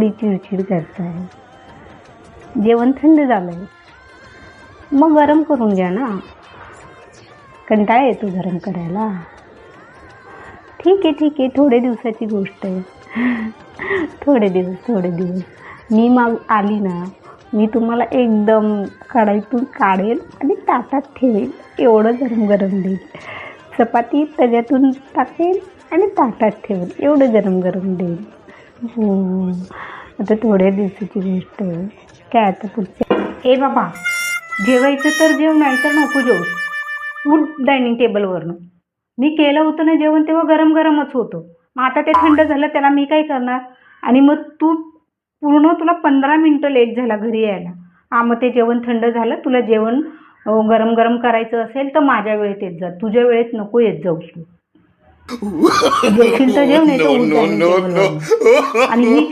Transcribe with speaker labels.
Speaker 1: थोडी चिडचिड करताय. जेवण थंड झालंय, मग गरम करून घ्या ना. कंटाळा येतो गरम करायला. ठीक आहे, थोडे दिवसाची गोष्ट आहे. थोडे दिवस मी मग आली ना, मी तुम्हाला एकदम कढईतून काढेल आणि ताटात ठेवेल. एवढं गरम गरम देईल. चपाती त्याच्यातून टाकेल आणि ताटात ठेवेल. एवढं गरम गरम देईल. आता थोड्या दिवसाची गोष्ट आहे. काय आता पुढच्या. ए बाबा, जेवायचं तर जेव, नाही तर नको जेवू. उठ डायनिंग टेबलवरनं. मी केलं होतं ना जेवण तेव्हा गरम गरमच होतं. मग आता ते थंड झालं, त्याला मी काय करणार. आणि मग तुला 15 मिनटं लेट झाला घरी यायला. मग ते जेवण थंड झालं. तुला जेवण गरम गरम करायचं असेल तर माझ्या वेळेत येत जा. तुझ्या वेळेत नको येत जाऊ तू. जेवशील तर जेव, नाही तर उठ डायनिंग टेबलवरनं. आणि मी